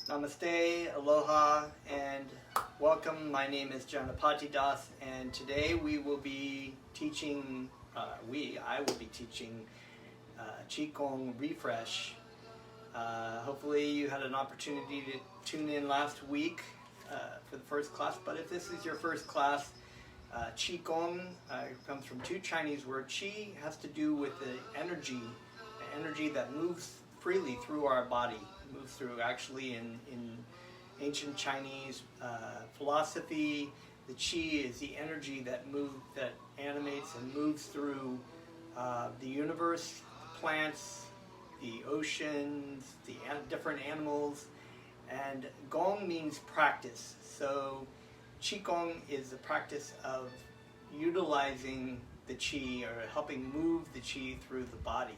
Namaste, aloha, and welcome. My name is Janapati Das, and today we will be teaching, I will be teaching Chi Gong Refresh. Hopefully you had an opportunity to tune in last week for the first class, but if this is your first class, Chi Gong comes from two Chinese words. Chi has to do with the energy that moves freely through our body. Moves through, actually, in ancient Chinese philosophy, the Chi is the energy that animates and moves through the universe, the plants, the oceans, the different animals. And Gong means practice. So Chi Gong is the practice of utilizing the Chi, or helping move the Chi through the body.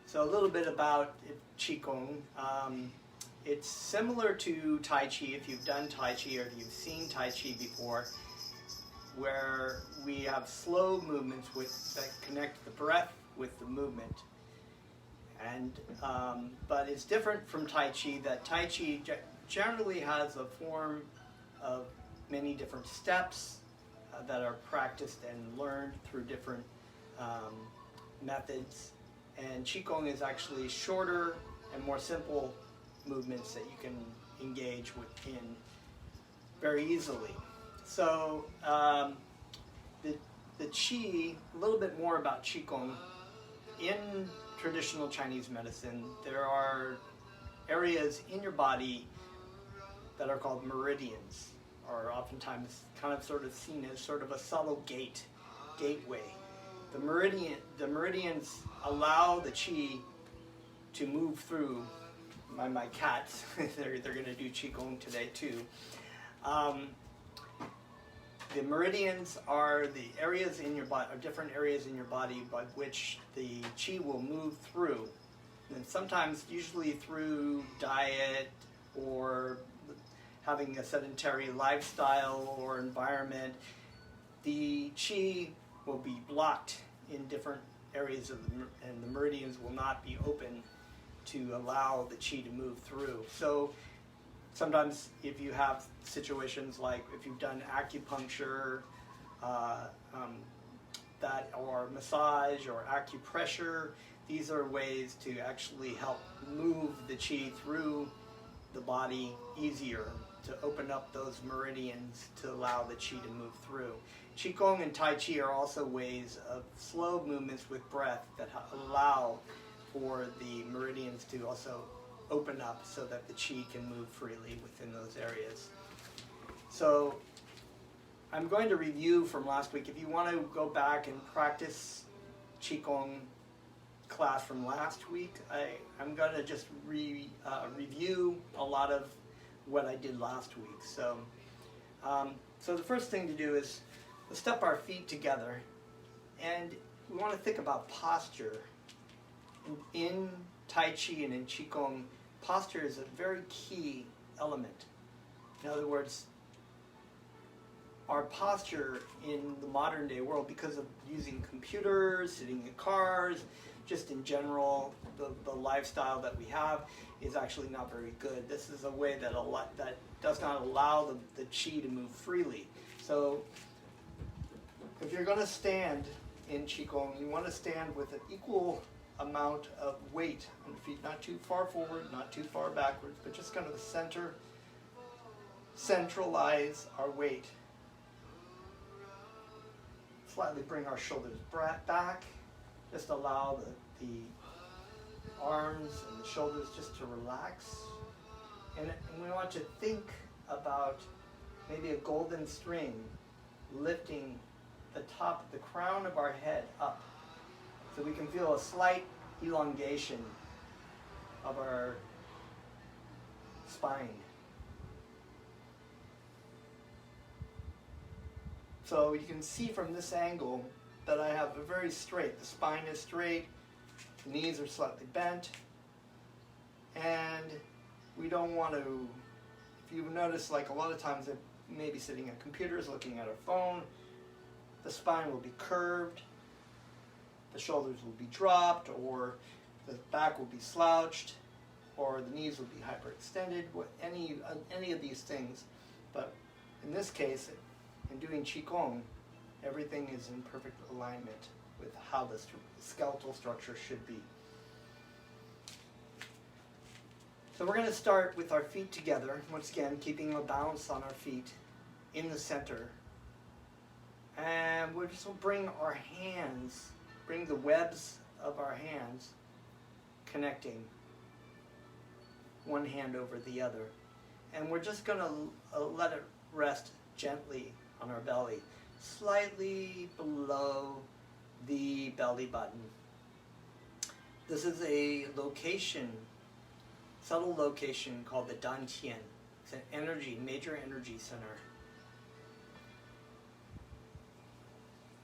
So a little bit about Chi Gong. It's similar to Tai Chi, if you've done Tai Chi or if you've seen Tai Chi before, where we have slow movements that connect the breath with the movement. And but it's different from Tai Chi, that Tai Chi generally has a form of many different steps that are practiced and learned through different methods. And Chi Gong is actually shorter and more simple movements that you can engage in very easily. So the Qi, a little bit more about Chi Gong. In traditional Chinese medicine, there are areas in your body that are called meridians, or oftentimes kind of sort of seen as sort of a subtle gateway. The meridians allow the Qi to move through. My cats, they're going to do Qi Gong today too. The meridians are the areas in your body, or different areas in your body by which the Qi will move through. And sometimes, usually through diet or having a sedentary lifestyle or environment, the Qi will be blocked in different areas and the meridians will not be open to allow the Qi to move through. So sometimes if you have situations like if you've done acupuncture, or massage or acupressure, these are ways to actually help move the Qi through the body easier, to open up those meridians to allow the Qi to move through. Qi Gong and Tai Chi are also ways of slow movements with breath that allow for the meridians to also open up so that the Qi can move freely within those areas. So I'm going to review from last week. If you want to go back and practice Qi Gong class from last week, I'm going to just review a lot of what I did last week. So the first thing to do is step our feet together, and we want to think about posture. In Tai Chi and in Qi Gong, posture is a very key element. In other words, our posture in the modern day world, because of using computers, sitting in cars, just in general, the lifestyle that we have is actually not very good. This is a way that does not allow the Qi to move freely. So if you're going to stand in Qi Gong, you want to stand with an equal amount of weight on the feet, not too far forward, not too far backwards, but just kind of the centralize our weight. Slightly bring our shoulders back, just allow the arms and the shoulders just to relax. And we want to think about maybe a golden string lifting the top, the crown of our head up, so we can feel a slight elongation of our spine. So you can see from this angle that I have a very straight, the spine is straight, the knees are slightly bent, and we don't want to, if you've noticed, like a lot of times I may be sitting at computers, looking at a phone, the spine will be curved, the shoulders will be dropped, or the back will be slouched. or the knees would be hyperextended, any of these things. But in this case, in doing Chi Gong, everything is in perfect alignment with how the skeletal structure should be. So we're going to start with our feet together, once again keeping a balance on our feet in the center. And we'll just bring our hands, bring the webs of our hands connecting one hand over the other. And we're just going to let it rest gently on our belly, slightly below the belly button. This is a location, subtle location called the Dantian. It's an major energy center.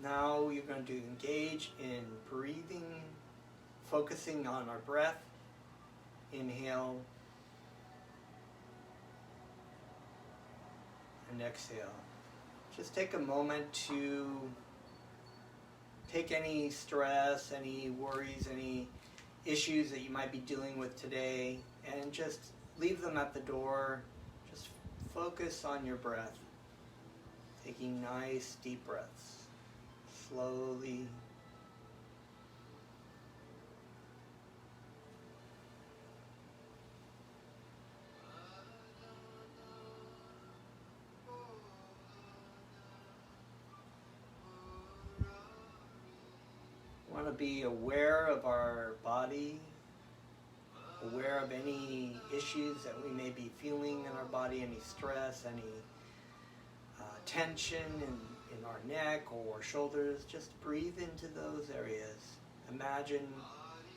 Now you're going to engage in breathing, focusing on our breath. Inhale and exhale. Just take a moment to take any stress, any worries, any issues that you might be dealing with today, and just leave them at the door. Just focus on your breath. Taking nice deep breaths. Slowly. We want to be aware of our body, aware of any issues that we may be feeling in our body, any stress, any tension in our neck or shoulders. Just breathe into those areas. Imagine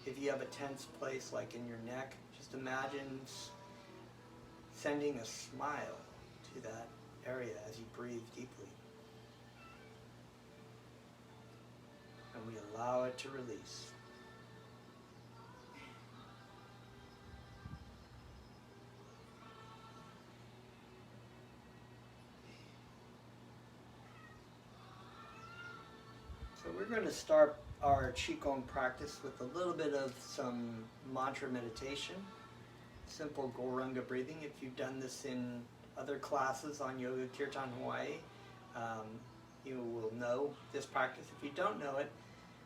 if you have a tense place like in your neck, just imagine sending a smile to that area as you breathe deeply. And we allow it to release. So we're going to start our Chi Gong practice with a little bit of some mantra meditation, simple Gorunga breathing. If you've done this in other classes on Yoga Kirtan Hawai'i, you will know this practice. If you don't know it,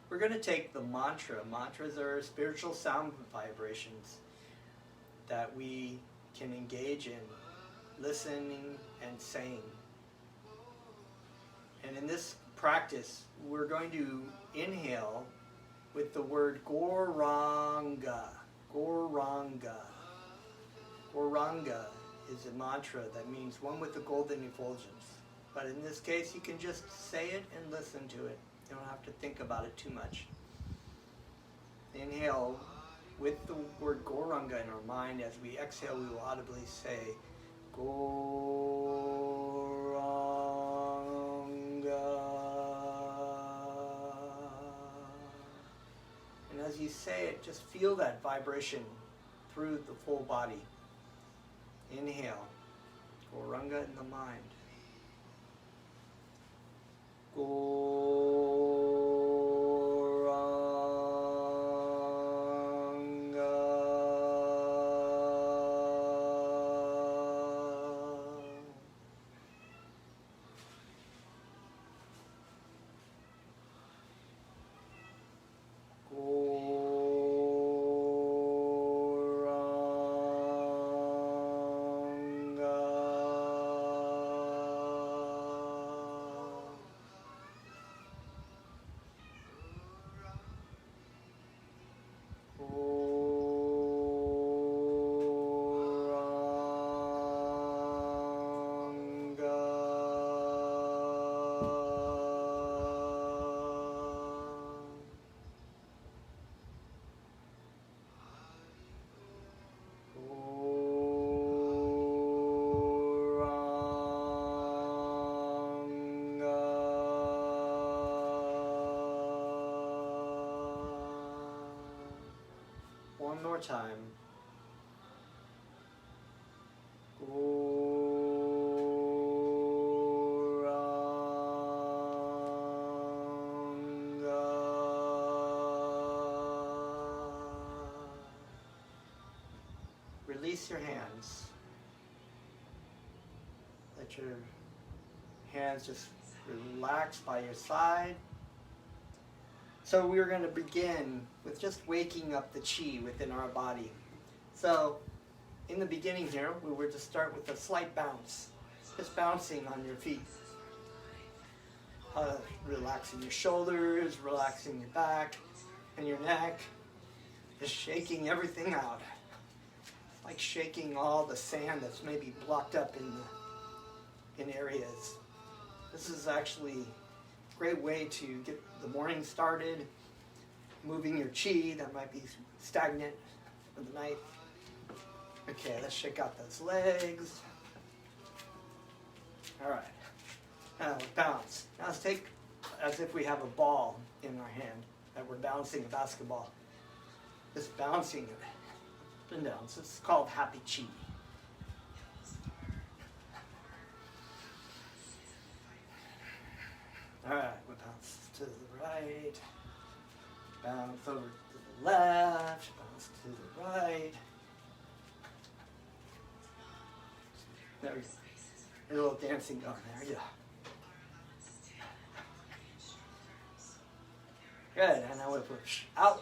we're going to take the mantra. Mantras are spiritual sound vibrations that we can engage in listening and saying. And in this practice, we're going to inhale with the word Goranga. Goranga. Goranga is a mantra that means one with the golden effulgence. But in this case, you can just say it and listen to it. You don't have to think about it too much. Inhale with the word Goranga in our mind. As we exhale, we will audibly say Goranga. And as you say it, just feel that vibration through the full body. Inhale, Goranga in the mind. One more time. release your hands. Let your hands just relax by your side. So we're going to begin with just waking up the chi within our body. So in the beginning here, we were to start with a slight bounce, just bouncing on your feet. Relaxing your shoulders, relaxing your back and your neck, just shaking everything out. Like shaking all the sand that's maybe blocked up in areas. This is actually a great way to get the morning started, moving your chi that might be stagnant for the night. Okay, let's shake out those legs. All right, now bounce. Now let's take as if we have a ball in our hand that we're bouncing a basketball. Just bouncing it up and down. So it's called happy chi. All right, we bounce to the right, bounce over to the left, bounce to the right. There we go. There's a little dancing going there, yeah. Good, and now we push out.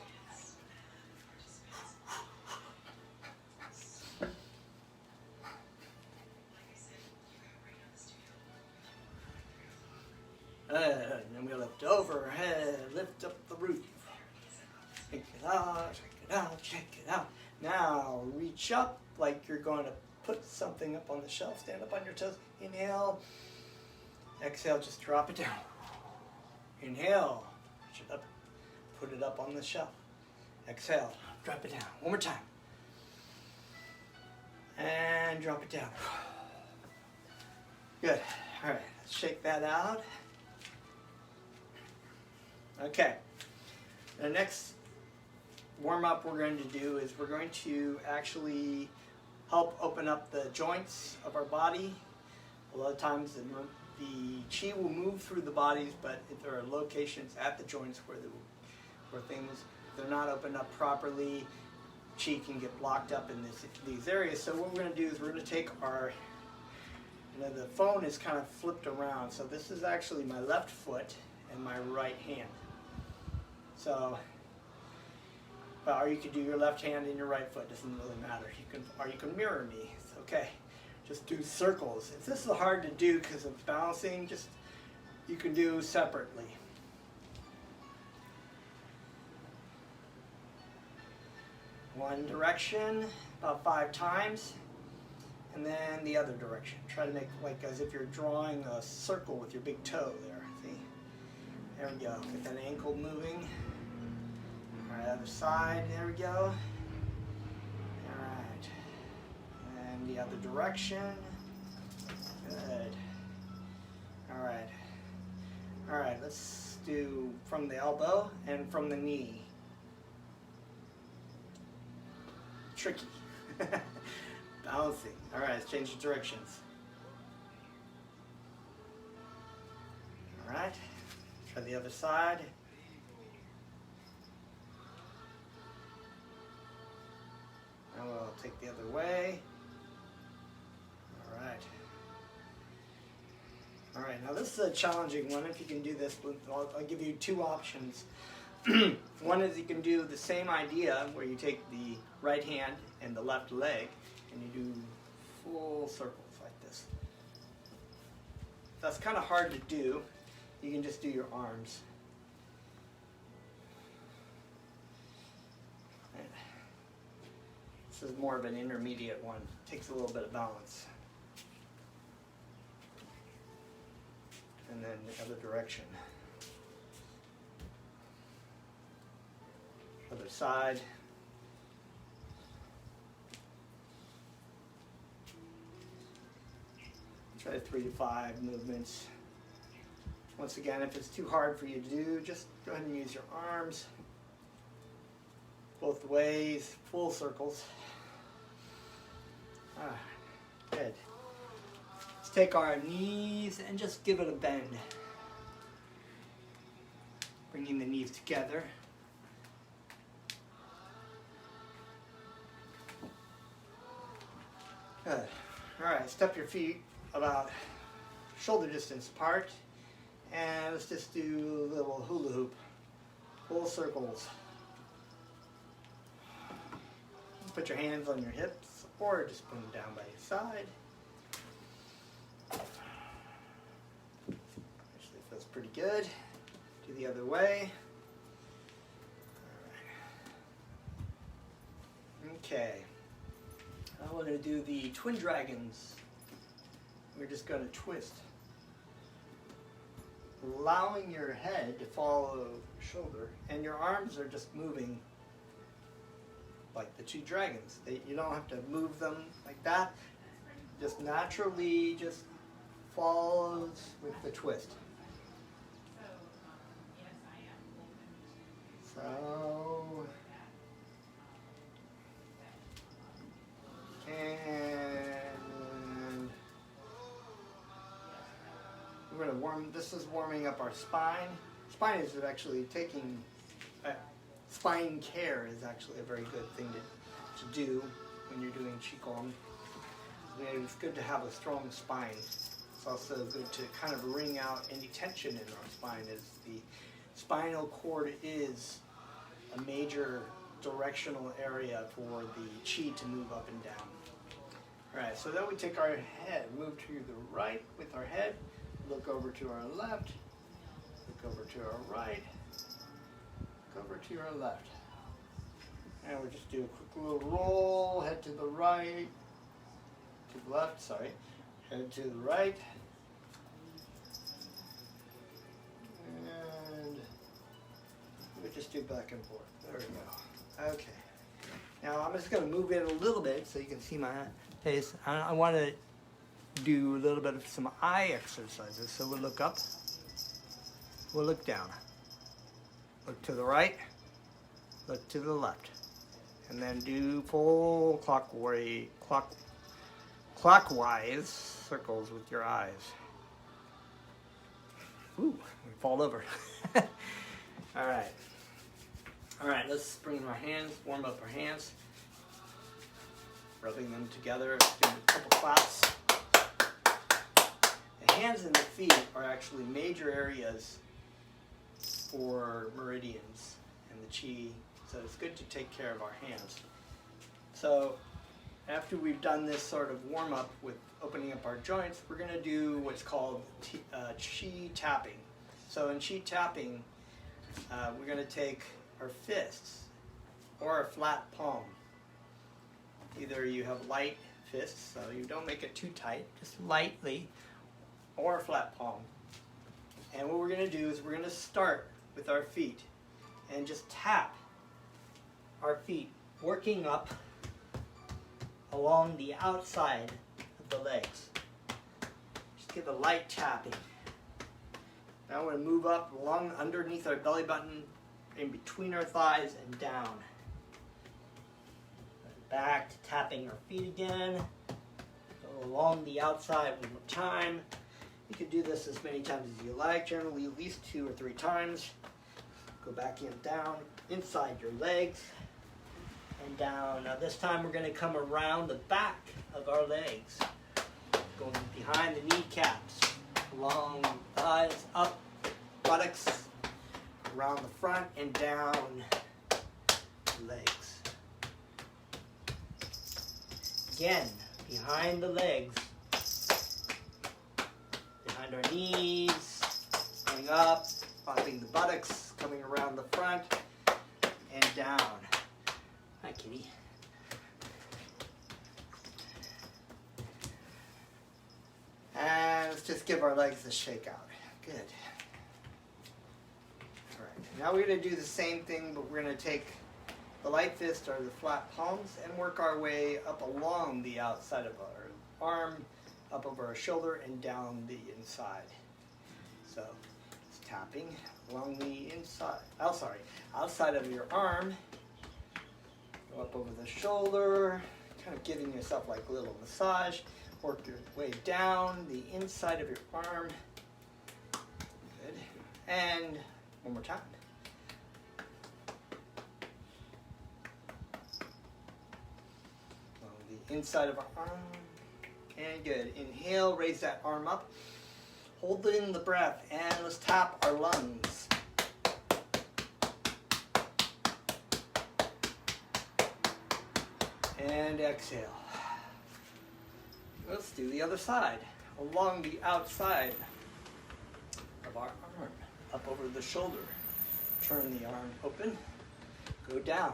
And then we lift overhead, lift up the roof. Shake it out, shake it out, shake it out. Now reach up like you're going to put something up on the shelf. Stand up on your toes. Inhale. Exhale, just drop it down. Inhale. Reach it up. Put it up on the shelf. Exhale. Drop it down. One more time. And drop it down. Good. All right. Let's shake that out. Okay. The next warm-up we're going to do is we're going to actually help open up the joints of our body. A lot of times the chi will move through the bodies, but if there are locations at the joints where things, if they're not opened up properly, chi can get blocked up in these areas. So what we're going to do is we're going to take our, the phone is kind of flipped around. So this is actually my left foot and my right hand. So, or you could do your left hand and your right foot, doesn't really matter. Or you can mirror me, it's okay. Just do circles. If this is hard to do because of bouncing, you can do separately. One direction, about 5 times, and then the other direction. Try to make like as if you're drawing a circle with your big toe there, see? There we go, get that ankle moving. All right, other side, there we go. All right, and the other direction. Good. All right. All right, let's do from the elbow and from the knee. Tricky. Bouncing. All right, let's change the directions. All right, try the other side. And we'll take the other way. All right. All right, now this is a challenging one. If you can do this, I'll give you 2 options. One is you can do the same idea where you take the right hand and the left leg and you do full circles like this. That's kind of hard to do. You can just do your arms. This is more of an intermediate one. Takes a little bit of balance. And then the other direction. Other side. Try 3 to 5 movements. Once again, if it's too hard for you to do, just go ahead and use your arms. Both ways, full circles. Good. Let's take our knees and just give it a bend. Bringing the knees together. Good. All right, step your feet about shoulder distance apart, and let's just do a little hula hoop, full circles. Put your hands on your hips, or just put them down by your side. Actually feels pretty good. Do the other way. All right. Okay. Now we're going to do the twin dragons. We're just going to twist, allowing your head to follow your shoulder, and your arms are just moving like the two dragons. You don't have to move them like that. Just naturally just follows with the twist. So, and we're going to this is warming up our spine. Spine is actually taking, spine care is actually a very good thing to do when you're doing Chi Gong. It's good to have a strong spine. It's also good to kind of wring out any tension in our spine, as the spinal cord is a major directional area for the Chi to move up and down. Alright, so then we take our head, move to the right with our head, look over to our left, look over to our right, look over to our left. And we'll just do a quick little roll, head to the right, to the left, sorry, head to the right, and we just do back and forth. There we go. Okay. Now I'm just going to move in a little bit so you can see my face. I want to do a little bit of some eye exercises. So we'll look up, we'll look down, look to the right, look to the left, and then do full clockwise circles with your eyes. Ooh, we fall over. All right. All right, let's bring our hands, warm up our hands, rubbing them together, doing a couple claps. The hands and the feet are actually major areas for meridians and the Chi, so it's good to take care of our hands. So after we've done this sort of warm up with opening up our joints, we're going to do what's called Chi tapping. So in Chi tapping, we're going to take our fists or a flat palm. Either you have light fists, so you don't make it too tight, just lightly, or a flat palm. And what we're going to do is we're going to start with our feet and just tap our feet, working up along the outside of the legs. Just give a light tapping. Now we're going to move up along underneath our belly button, in between our thighs and down. Back to tapping our feet again. Go along the outside one more time. You can do this as many times as you like, generally at least 2 or 3 times. Go back in, down, inside your legs, and down. Now this time we're going to come around the back of our legs, going behind the kneecaps, along thighs, up, buttocks, around the front and down the legs. Again, behind the legs, behind our knees, going up, popping the buttocks, coming around the front and down. Hi, kitty. And let's just give our legs a shake out. Good. Now we're going to do the same thing, but we're going to take the light fist or the flat palms and work our way up along the outside of our arm, up over our shoulder, and down the inside. So it's tapping along the inside, outside of your arm, go up over the shoulder, kind of giving yourself like a little massage, work your way down the inside of your arm. Good. And one more time. Inside of our arm, And good. Inhale, raise that arm up. Hold in the breath, and let's tap our lungs. And exhale. Let's do the other side. Along the outside of our arm, up over the shoulder. Turn the arm open, go down.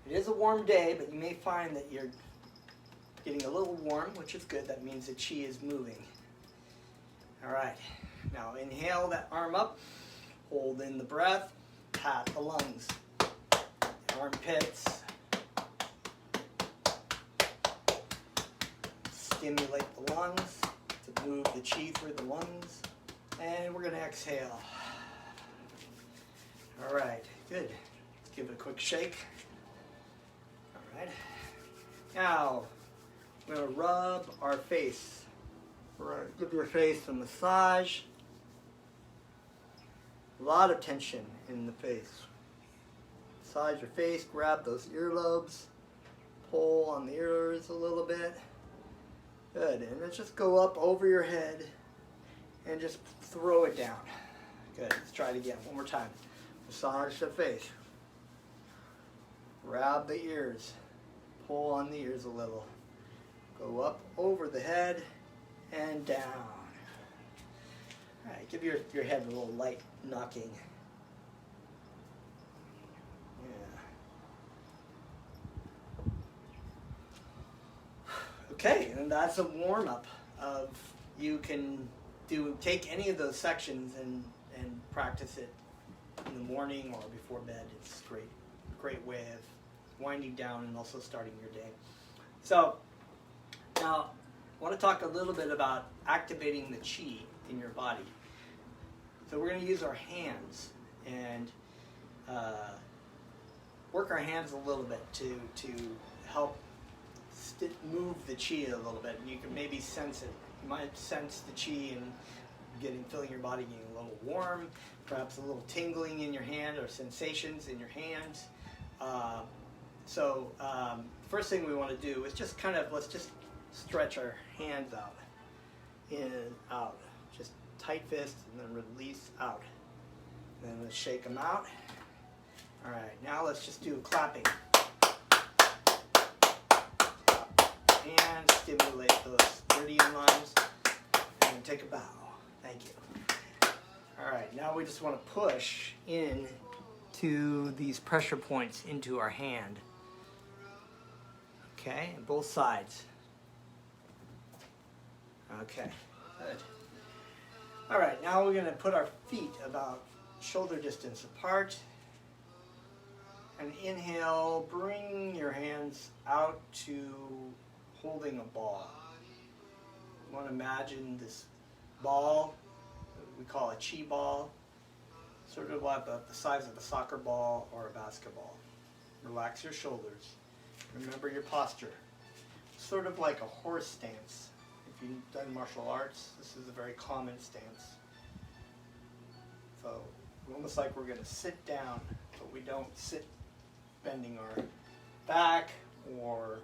It is a warm day, but you may find that you're getting a little warm, which is good. That means the chi is moving. All right, now inhale that arm up, hold in the breath, pat the lungs, armpits, stimulate the lungs to move the chi through the lungs, and we're going to exhale. All right, good. Let's give it a quick shake. All right. Now, we're going to rub our face. We're going to give your face a massage. A lot of tension in the face. Massage your face, grab those earlobes, pull on the ears a little bit. Good, and let's just go up over your head and just throw it down. Good, let's try it again, one more time. Massage the face. Grab the ears, pull on the ears a little. Go up over the head and down. All right, give your head a little light knocking. Okay, and that's a warm-up of, you can take any of those sections and practice it in the morning or before bed. It's a great way of winding down and also starting your day. So now I want to talk a little bit about activating the chi in your body. So we're going to use our hands and work our hands a little bit to help move the chi a little bit, and you can maybe sense it. You might sense the chi and filling your body getting a little warm, perhaps a little tingling in your hand or sensations in your hands. First thing we want to do is just let's just stretch our hands out, in and out, just tight fist and then release out. And then let's shake them out. All right, now let's just do clapping. And stimulate those meridian lines, and take a bow. Thank you. All right, now we just want to push in to these pressure points into our hand. Okay, and both sides. Okay, good. All right, now we're going to put our feet about shoulder distance apart. And inhale, bring your hands out to holding a ball. You want to imagine this ball, we call a chi ball, sort of like the size of a soccer ball or a basketball. Relax your shoulders. Remember your posture. Sort of like a horse stance. If you've done martial arts, this is a very common stance. So almost like we're going to sit down, but we don't sit bending our back or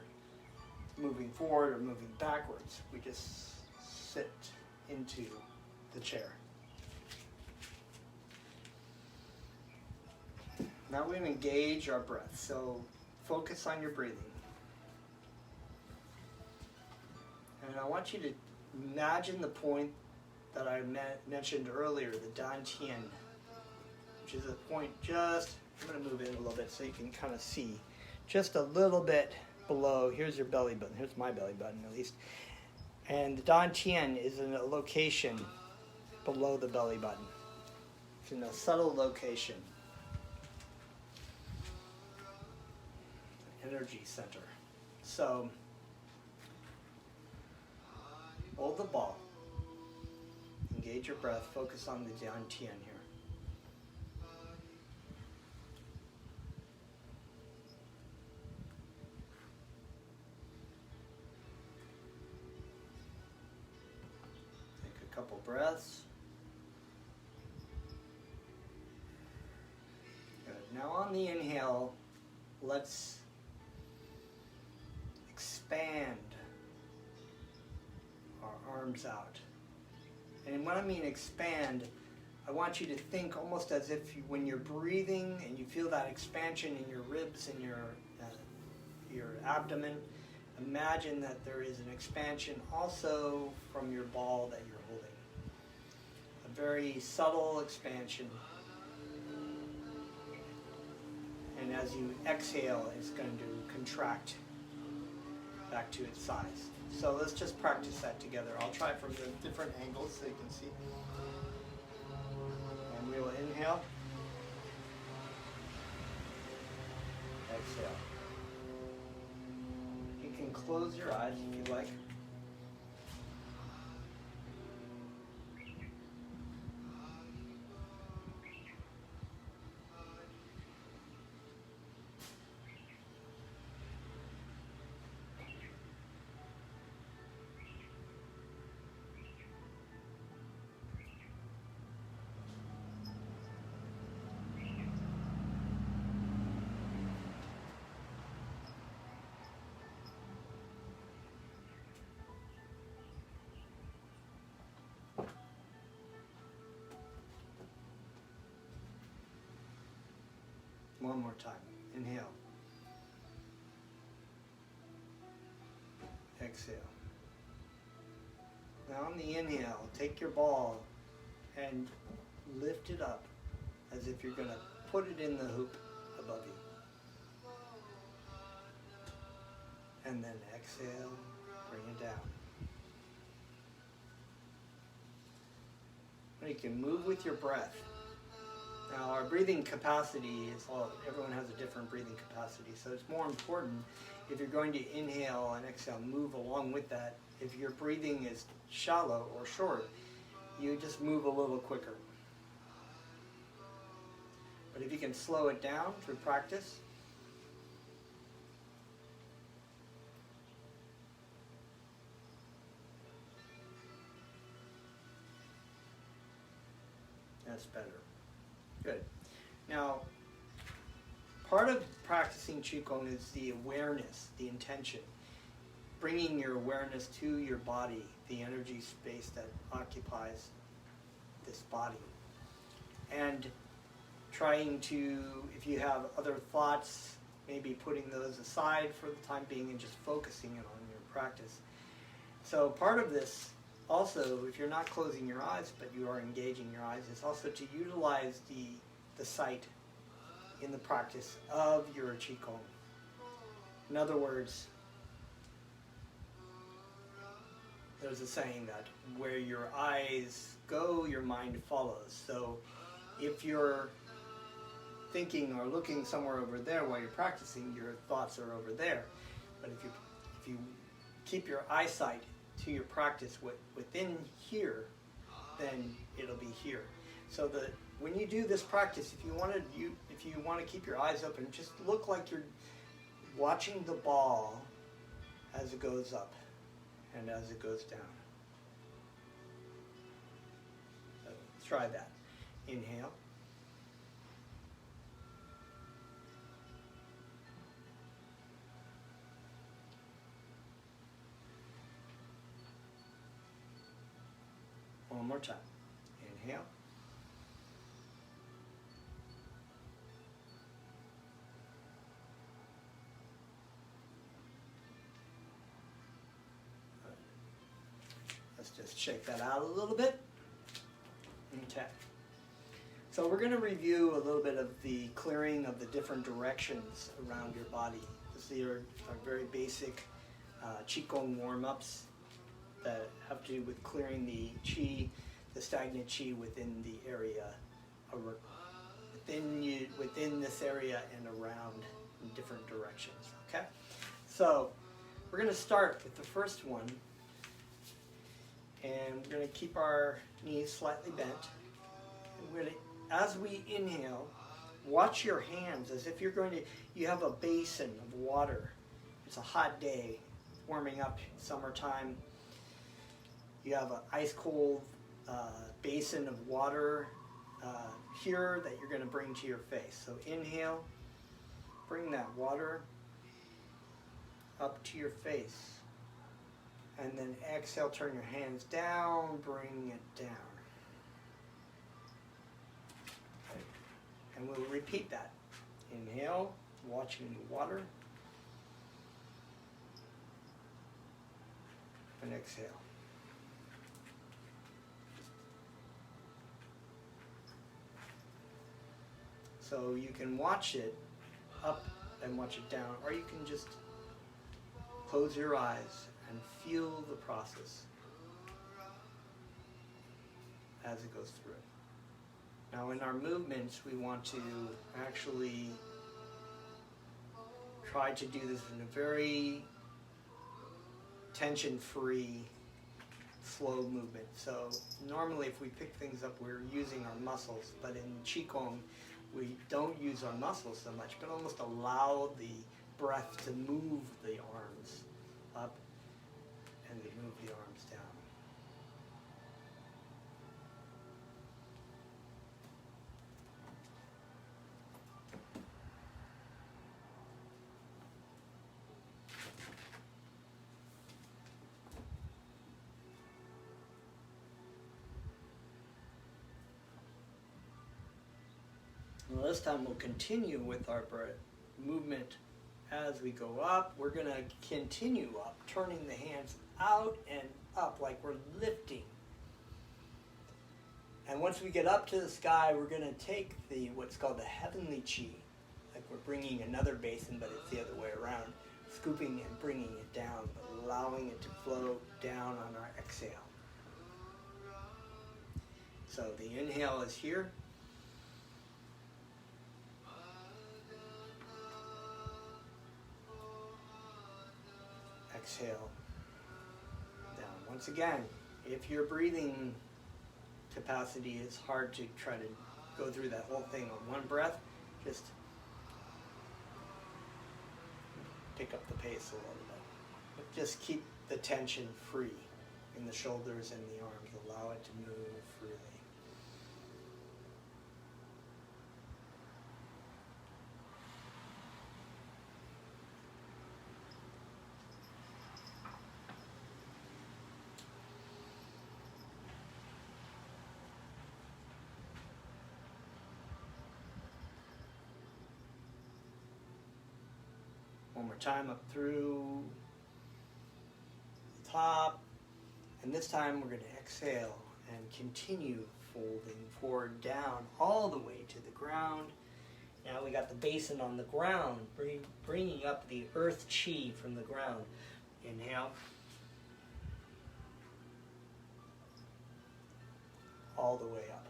moving forward or moving backwards. We just sit into the chair. Now we're going to engage our breath. So focus on your breathing. And I want you to imagine the point that I mentioned earlier, the Dantian, which is a point just, I'm going to move in a little bit so you can kind of see, just a little bit below. Here's your belly button. Here's my belly button, at least. And the Dantian is in a location below the belly button. It's in a subtle location. Energy center. So hold the ball. Engage your breath. Focus on the Dantian here. Take a couple breaths. Good. Now on the inhale, let's expand our arms out. And when I mean expand, I want you to think almost as if when you're breathing and you feel that expansion in your ribs and your abdomen, imagine that there is an expansion also from your ball that you're holding. A very subtle expansion. And as you exhale, it's going to contract back to its size. So let's just practice that together. I'll try from the different angles so you can see. And we will inhale. Exhale. You can close your eyes if you like. One more time. Inhale. Exhale. Now on the inhale, take your ball and lift it up as if you're going to put it in the hoop above you. And then exhale, bring it down. And you can move with your breath. Now our breathing capacity is everyone has a different breathing capacity, so it's more important if you're going to inhale and exhale, move along with that. If your breathing is shallow or short, you just move a little quicker. But if you can slow it down through practice, that's better. Good. Now, part of practicing Chi Gong is the awareness, the intention. Bringing your awareness to your body, the energy space that occupies this body. And trying to, if you have other thoughts, maybe putting those aside for the time being and just focusing it on your practice. So part of this also, if you're not closing your eyes, but you are engaging your eyes, is also to utilize the sight in the practice of your Chi Gong. In other words, there's a saying that where your eyes go, your mind follows. So if you're thinking or looking somewhere over there while you're practicing, your thoughts are over there. But if you keep your eyesight to your practice within here, then it'll be here. So that when you do this practice, if you want to keep your eyes open, just look like you're watching the ball as it goes up and as it goes down. So try that. Inhale. One more time. Inhale. Let's just shake that out a little bit. Okay. So we're going to review a little bit of the clearing of the different directions around your body. These are very basic Chi Gong warm-ups that have to do with clearing the chi, the stagnant chi within the area, within this area and around in different directions. Okay, so we're going to start with the first one, and we're going to keep our knees slightly bent. And we're going to, as we inhale, watch your hands as if you have a basin of water. It's a hot day, warming up, summertime. You have an ice cold basin of water here that you're going to bring to your face. So inhale, bring that water up to your face. And then exhale, turn your hands down, bring it down. Okay. And we'll repeat that. Inhale, watching the water. And exhale. So you can watch it up and watch it down, or you can just close your eyes and feel the process as it goes through. Now in our movements, we want to actually try to do this in a very tension-free, slow movement. So normally if we pick things up, we're using our muscles, but in Chi Gong, we don't use our muscles so much, but almost allow the breath to move the arms up and they move the arms down. Well, this time we'll continue with our movement as we go up. We're going to continue up, turning the hands out and up like we're lifting. And once we get up to the sky, we're going to take the what's called the heavenly chi, like we're bringing another basin, but it's the other way around, scooping and bringing it down, but allowing it to flow down on our exhale. So the inhale is here. Exhale down. Once again, if your breathing capacity is hard to try to go through that whole thing on one breath, just pick up the pace a little bit. But just keep the tension free in the shoulders and the arms. Allow it to move freely. One more time up through the top. And this time we're going to exhale and continue folding forward down all the way to the ground. Now we got the basin on the ground, bringing up the earth chi from the ground. Inhale. All the way up.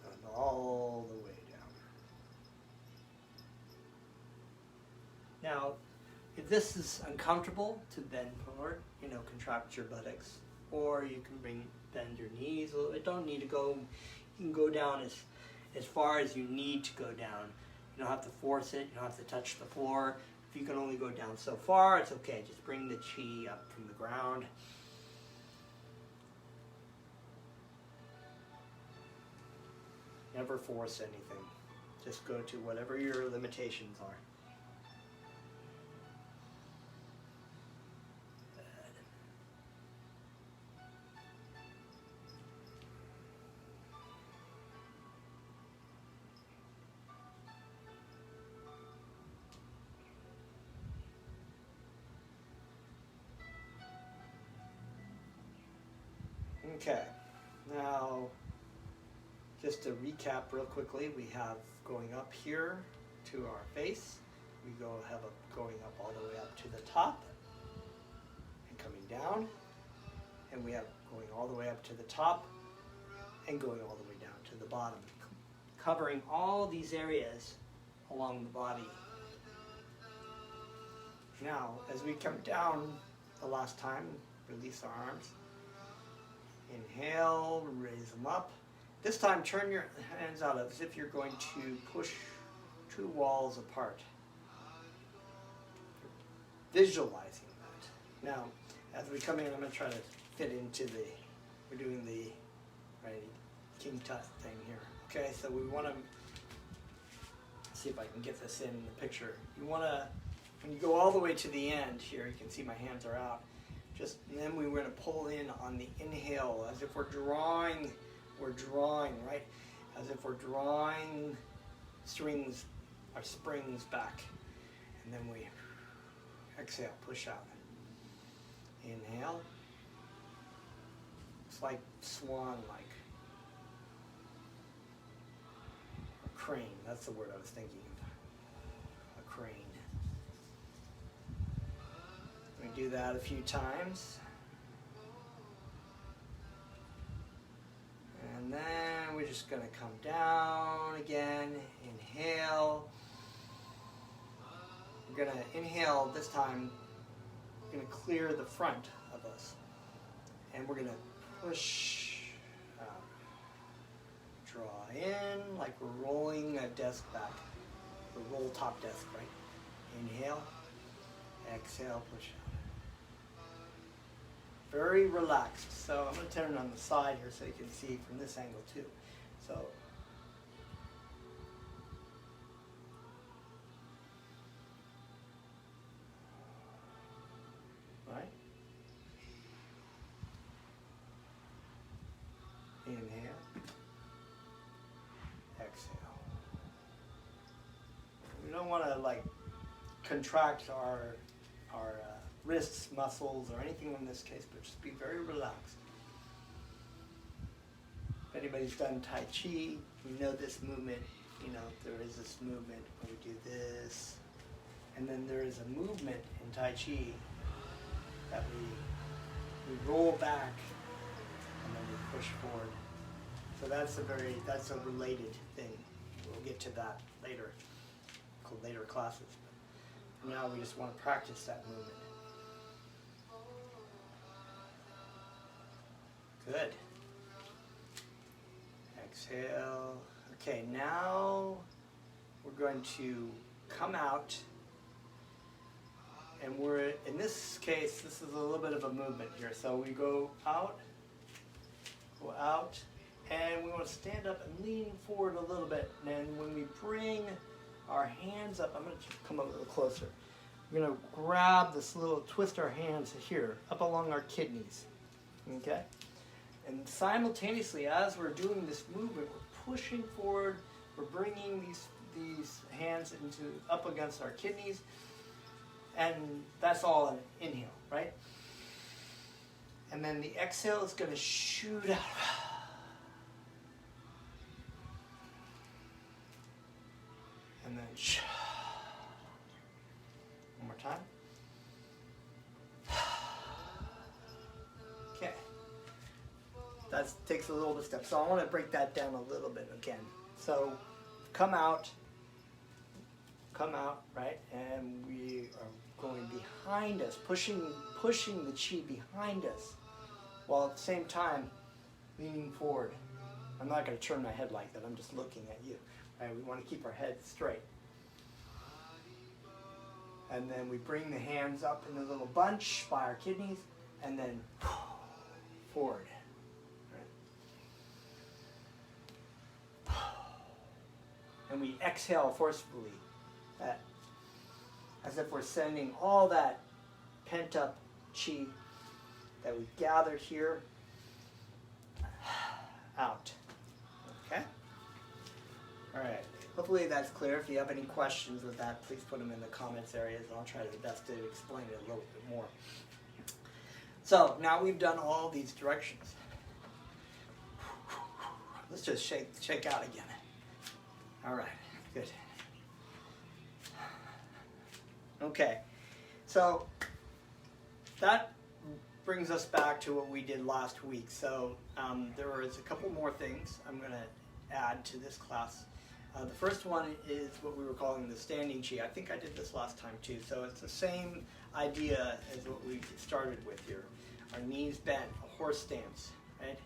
And all the way down. Now, if this is uncomfortable to bend forward, contract your buttocks, or you can bend your knees a little bit. Don't need to go, you can go down as far as you need to go down. You don't have to force it, you don't have to touch the floor. If you can only go down so far, it's okay. Just bring the chi up from the ground. Never force anything. Just go to whatever your limitations are. Okay, now just to recap real quickly, we have going up here to our face, we have going up all the way up to the top and coming down, and we have going all the way up to the top and going all the way down to the bottom, covering all these areas along the body. Now, as we come down the last time, release our arms. Inhale, raise them up. This time, turn your hands out as if you're going to push two walls apart. Visualizing that. Now, as we come in, I'm going to try to fit into we're doing the, right, king tut thing here. Okay, so we want to see if I can get this in the picture. You want to, when you go all the way to the end here, you can see my hands are out. Just, and then we're going to pull in on the inhale as if we're drawing, right? As if we're drawing strings or springs back. And then we exhale, push out. Inhale. It's like swan-like. A crane, that's the word I was thinking of. A crane. We do that a few times. And then we're just going to come down again. Inhale. We're going to inhale this time. We're going to clear the front of us. And we're going to push out. Draw in like we're rolling a desk back. The roll top desk, right? Inhale. Exhale, push out. Very relaxed. So I'm going to turn it on the side here so you can see from this angle too. So right. Inhale. Exhale. We don't want to like contract our wrists, muscles, or anything in this case, but just be very relaxed. If anybody's done Tai Chi, you know this movement. You know, there is this movement where we do this, and then there is a movement in Tai Chi that we roll back, and then we push forward. So that's a related thing. We'll get to that later classes. But for now, we just want to practice that movement. Good. Exhale. Okay, now we're going to come out, and we're, in this case, this is a little bit of a movement here. So we go out, and we want to stand up and lean forward a little bit. And then when we bring our hands up, I'm going to come up a little closer. We're going to grab this little, twist our hands here, up along our kidneys. Okay? And simultaneously, as we're doing this movement, we're pushing forward, we're bringing these hands up against our kidneys, and that's all an inhale, right? And then the exhale is going to shoot out. And then one more time. Okay. That takes a little bit of step. So I want to break that down a little bit again. So come out, right? And we are going behind us, pushing the chi behind us, while at the same time leaning forward. I'm not going to turn my head like that. I'm just looking at you. Right? We want to keep our head straight. And then we bring the hands up in a little bunch by our kidneys, and then forward. Right? And we exhale forcefully, as if we're sending all that pent-up chi that we gathered here out. Okay? All right. Hopefully that's clear. If you have any questions with that, please put them in the comments areas, and I'll try the best to explain it a little bit more. So now we've done all these directions. Let's just shake out again. All right, good. Okay, so that brings us back to what we did last week. So there is a couple more things I'm going to add to this class. The first one is what we were calling the standing chi. I think I did this last time too. So it's the same idea as what we started with here. Our knees bent, a horse stance, right?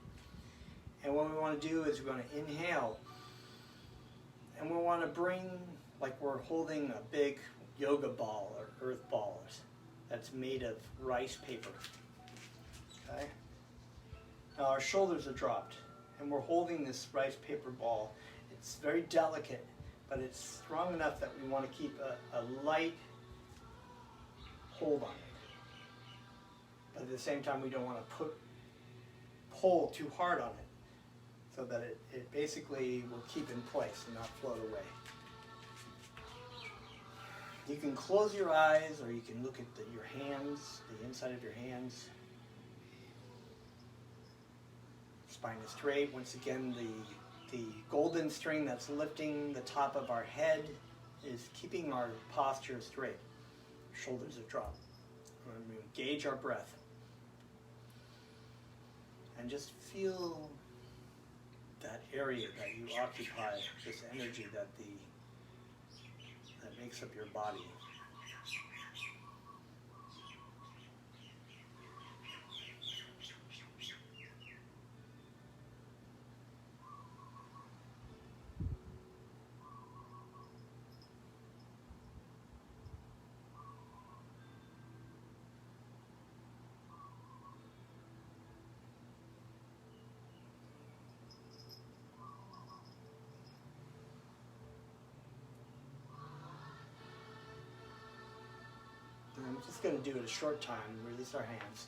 And what we want to do is we're going to inhale, and we want to bring, like we're holding a big yoga ball or earth ball that's made of rice paper. Okay? Now our shoulders are dropped, and we're holding this rice paper ball. It's very delicate, but it's strong enough that we want to keep a light hold on it. But at the same time, we don't want to pull too hard on it, so that it basically will keep in place and not float away. You can close your eyes, or you can look at your hands, the inside of your hands. Spine is straight. Once again, the golden string that's lifting the top of our head is keeping our posture straight. Shoulders are dropped. We engage our breath. And just feel that area that you occupy, this energy that makes up your body. I'm just going to do it a short time, release our hands.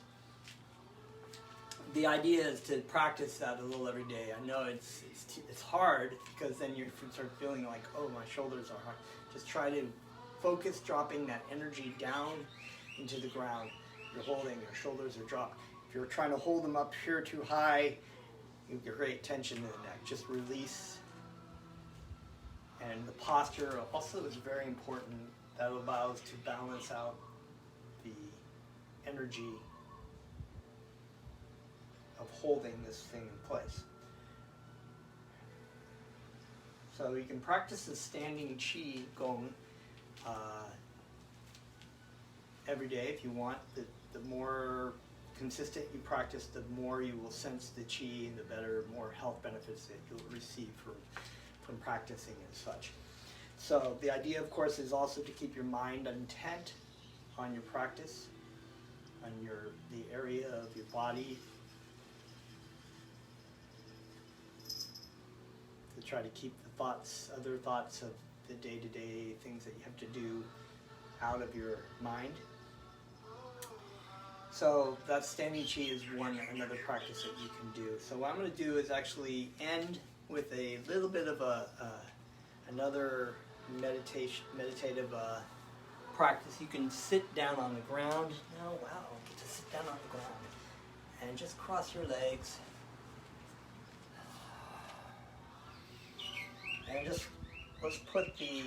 The idea is to practice that a little every day. I know it's hard, because then you start feeling like, oh, my shoulders are hard. Just try to focus dropping that energy down into the ground. You're holding, your shoulders are dropped. If you're trying to hold them up here too high, you get great tension in the neck. Just release. And the posture also is very important. That allows to balance out the energy of holding this thing in place. So you can practice the standing Chi Gong every day if you want. The more consistent you practice, the more you will sense the Chi, and the better, more health benefits that you'll receive from practicing and such. So the idea, of course, is also to keep your mind intent on your practice, on the area of your body, to try to keep the other thoughts of the day-to-day things that you have to do out of your mind. So that standing Chi is another practice that you can do. So what I'm going to do is actually end with a little bit of another meditative practice. You can sit down on the ground. Oh wow, get to sit down on the ground and just cross your legs and let's put the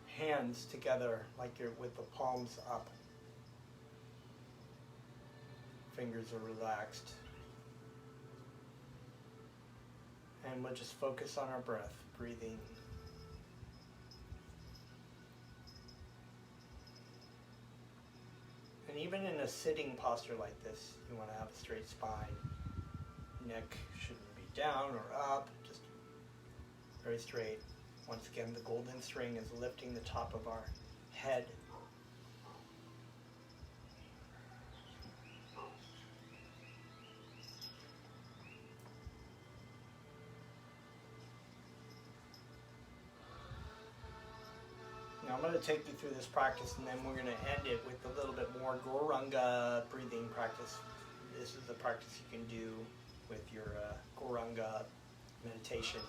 hands together like you're with the palms up. Fingers are relaxed. And we'll just focus on our breath, breathing. And even in a sitting posture like this, you want to have a straight spine. Neck shouldn't be down or up, just very straight. Once again, the golden string is lifting the top of our head. Now I'm going to take you through this practice, and then we're going to end it with a little bit more Goranga breathing practice. This is the practice you can do with your Goranga meditation.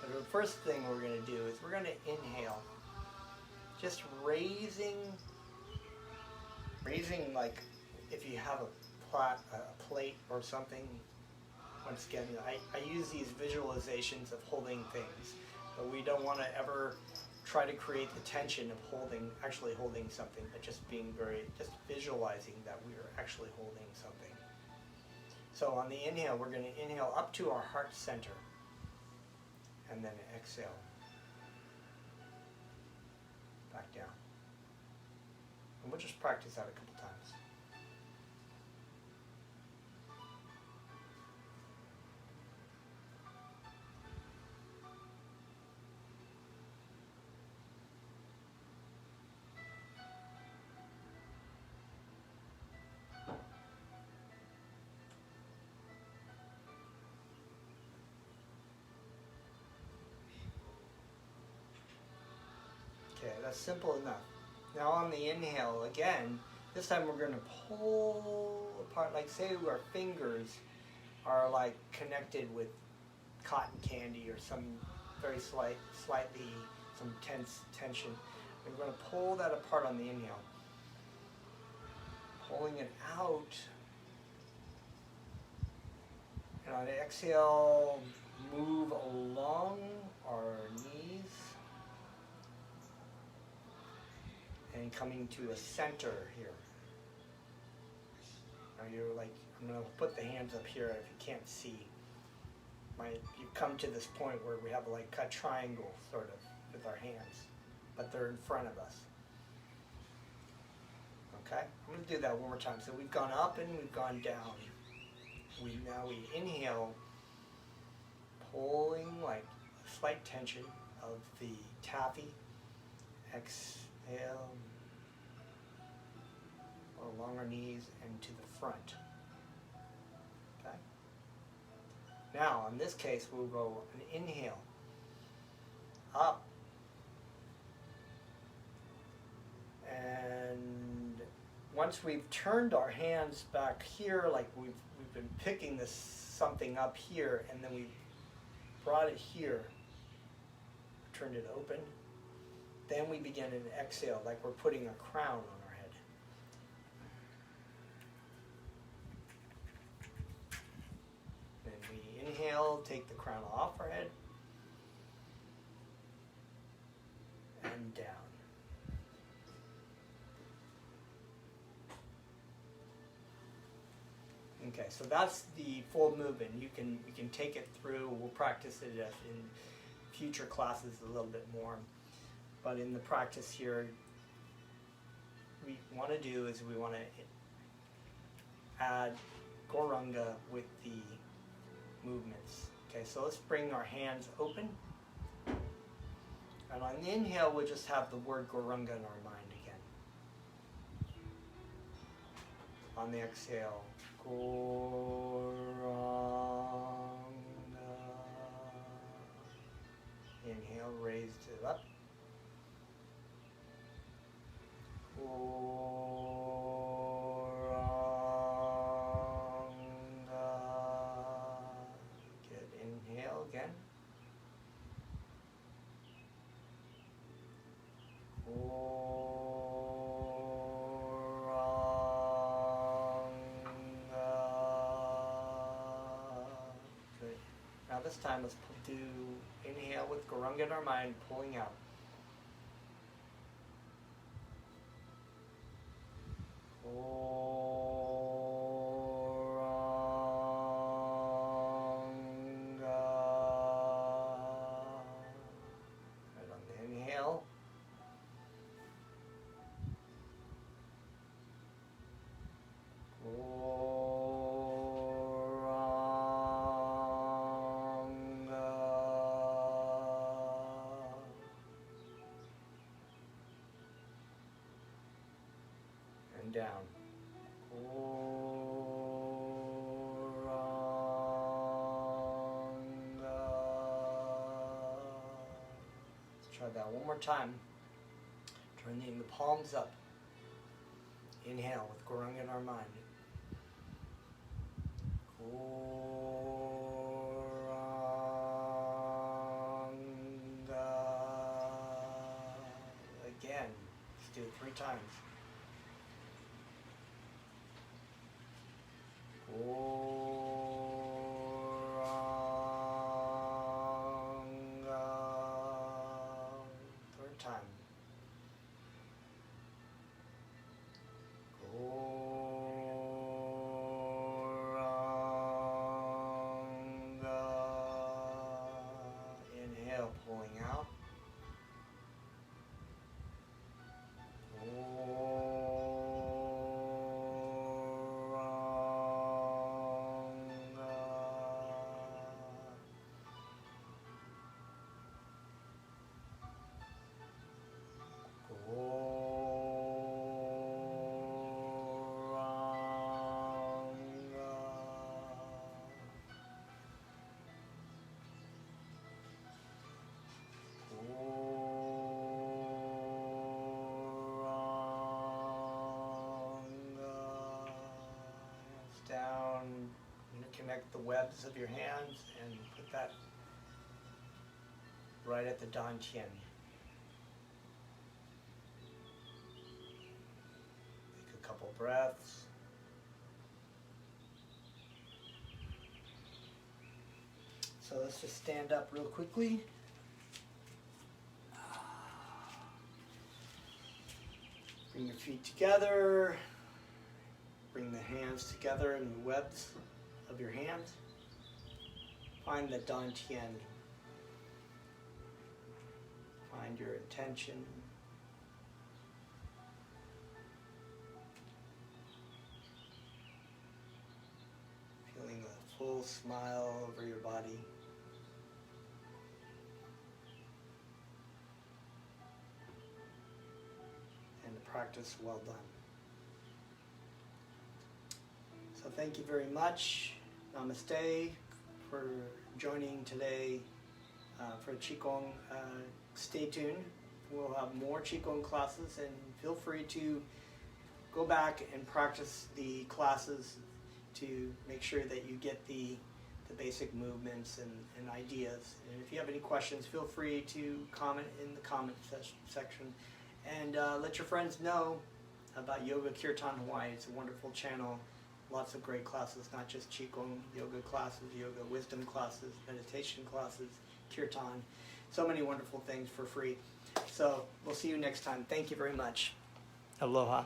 But the first thing we're going to do is we're going to inhale, just raising like if you have a plate or something. Once again, I use these visualizations of holding things, but we don't want to ever try to create the tension of actually holding something, but just visualizing that we are actually holding something. So on the inhale, we're going to inhale up to our heart center, and then exhale back down. And we'll just practice that a couple times. simple enough. Now on the inhale again, this time we're going to pull apart, like say our fingers are like connected with cotton candy or some very slightly some tension. We're going to pull that apart on the inhale. Pulling it out. And on the exhale, move along our knees. And coming to a center here. Now you're like, I'm going to put the hands up here if you can't see. You've come to this point where we have like a triangle sort of with our hands, but they're in front of us. Okay, I'm going to do that one more time. So we've gone up and we've gone down. Now we inhale, pulling like a slight tension of the taffy. Exhale, along our knees and to the front. Okay. Now, in this case, we'll go an inhale, up, and once we've turned our hands back here, like we've been picking something up here, and then we brought it here, turned it open, then we begin an exhale, like we're putting a crown on our head. Then we inhale, take the crown off our head, and down. Okay, so that's the full movement. You can take it through. We'll practice it in future classes a little bit more. But in the practice here, we want to do is we want to add Gorunga with the movements. Okay, so let's bring our hands open. And on the inhale, we'll just have the word Gorunga in our mind again. On the exhale, Gorunga. Inhale, raise it up. Good. Inhale again. Good. Now this time let's do inhale with Gorunga in our mind, pulling out. Right on the inhale. And down. Let's try that one more time. Turning the palms up. Inhale with Gorunga in our mind. Gorunga. Again. Let's do it 3 times. Gorunga. 3rd time. Gorunga. Inhale, pulling out. Gorunga. connect the webs of your hands and put that right at the dantian. Take a couple breaths. So let's just stand up real quickly. Bring your feet together. Bring the hands together in the webs of your hands. Find the dantian. Find your intention. Feeling a full smile over your body. And the practice well done. So thank you very much. Namaste for joining today for Chi Gong. Stay tuned. We'll have more Chi Gong classes, and feel free to go back and practice the classes to make sure that you get the basic movements and ideas. And if you have any questions, feel free to comment in the comment section. And let your friends know about Yoga Kirtan Hawaii. It's a wonderful channel. Lots of great classes, not just Qigong, yoga classes, yoga wisdom classes, meditation classes, kirtan. So many wonderful things for free. So we'll see you next time. Thank you very much. Aloha.